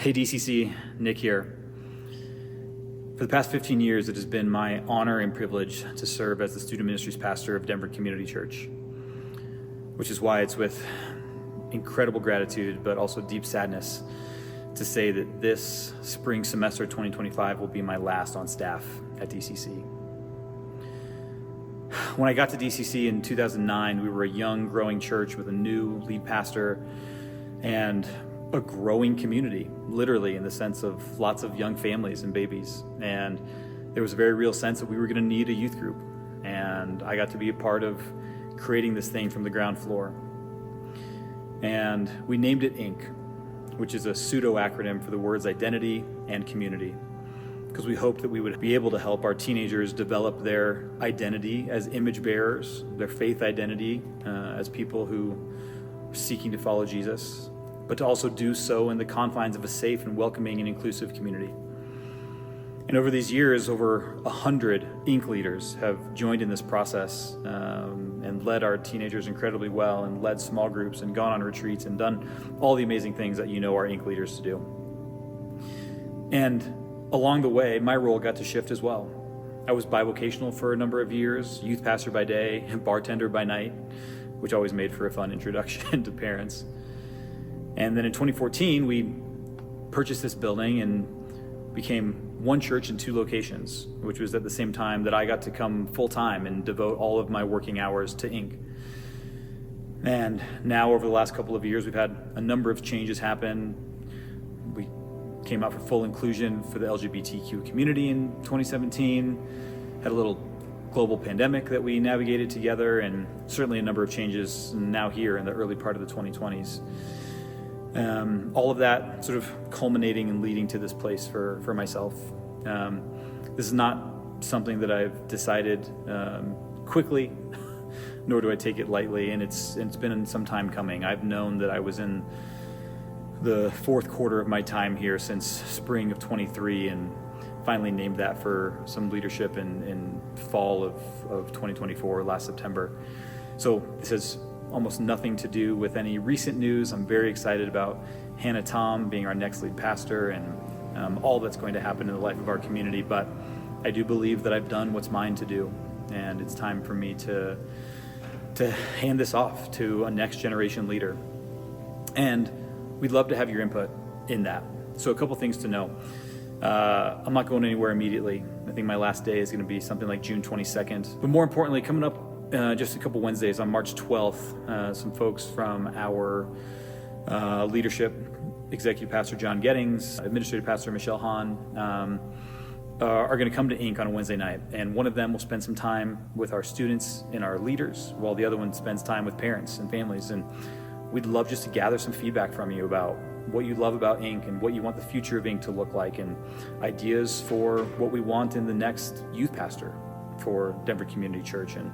Hey DCC, Nick here. For the past 15 years, it has been my honor and privilege to serve as the student ministries pastor of Denver Community Church, which is why it's with incredible gratitude, but also deep sadness to say that this spring semester 2025 will be my last on staff at DCC. When I got to DCC in 2009, we were a young, growing church with a new lead pastor and a growing community, literally in the sense of lots of young families and babies. And there was a very real sense that we were going to need a youth group. And I got to be a part of creating this thing from the ground floor. And we named it INC, which is a pseudo acronym for the words identity and community, because we hoped that we would be able to help our teenagers develop their identity as image bearers, their faith identity as people who are seeking to follow Jesus, but to also do so in the confines of a safe and welcoming and inclusive community. And over these years, over 100 INC leaders have joined in this process and led our teenagers incredibly well, and led small groups and gone on retreats and done all the amazing things that you know our INC leaders to do. And along the way, my role got to shift as well. I was bivocational for a number of years, youth pastor by day and bartender by night, which always made for a fun introduction to parents. And then in 2014, we purchased this building and became one church in two locations, which was at the same time that I got to come full time and devote all of my working hours to INC. And now over the last couple of years, we've had a number of changes happen. We came out for full inclusion for the LGBTQ community in 2017, had a little global pandemic that we navigated together, and certainly a number of changes now here in the early part of the 2020s. All of that sort of culminating and leading to this place for myself. This is not something that I've decided quickly, nor do I take it lightly, and it's been some time coming. I've known that I was in the fourth quarter of my time here since spring of 23, and finally named that for some leadership in fall of 2024, last September. So this has almost nothing to do with any recent news. I'm very excited about Hannah Tom being our next lead pastor and all that's going to happen in the life of our community. But I do believe that I've done what's mine to do, and it's time for me to hand this off to a next generation leader. And we'd love to have your input in that. So a couple things to know. I'm not going anywhere immediately. I think my last day is going to be something like June 22nd. But more importantly, coming up just a couple Wednesdays on March 12th, some folks from our leadership, Executive Pastor John Gettings, Administrative Pastor Michelle Hahn, are going to come to INC on a Wednesday night. And one of them will spend some time with our students and our leaders, while the other one spends time with parents and families. And we'd love just to gather some feedback from you about what you love about INC and what you want the future of INC to look like, and ideas for what we want in the next youth pastor for Denver Community Church. And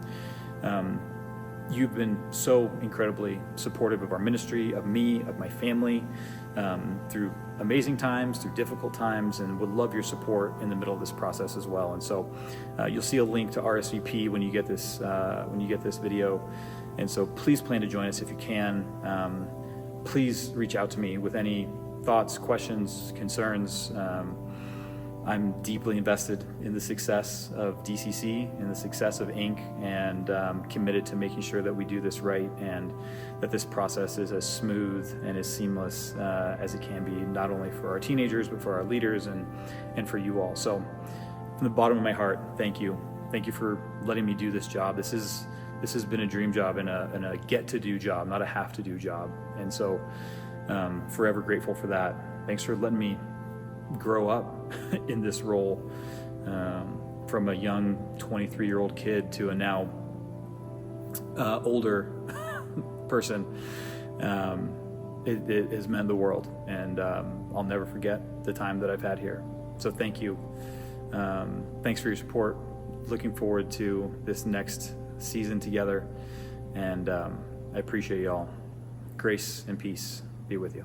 you've been so incredibly supportive of our ministry, of me, of my family, through amazing times, through difficult times, and would love your support in the middle of this process as well. And so you'll see a link to RSVP when you get this video. And so please plan to join us if you can. Please reach out to me with any thoughts, questions, concerns. I'm deeply invested in the success of DCC and the success of INC, and committed to making sure that we do this right, and that this process is as smooth and as seamless as it can be, not only for our teenagers, but for our leaders and for you all. So from the bottom of my heart, thank you. Thank you for letting me do this job. This has been a dream job and a get-to-do job, not a have-to-do job. And so forever grateful for that. Thanks for letting me grow up in this role, from a young 23-year-old kid to a now older person. It has meant the world, and I'll never forget the time that I've had here. So thank you. Thanks for your support. Looking forward to this next season together, and I appreciate y'all. Grace and peace be with you.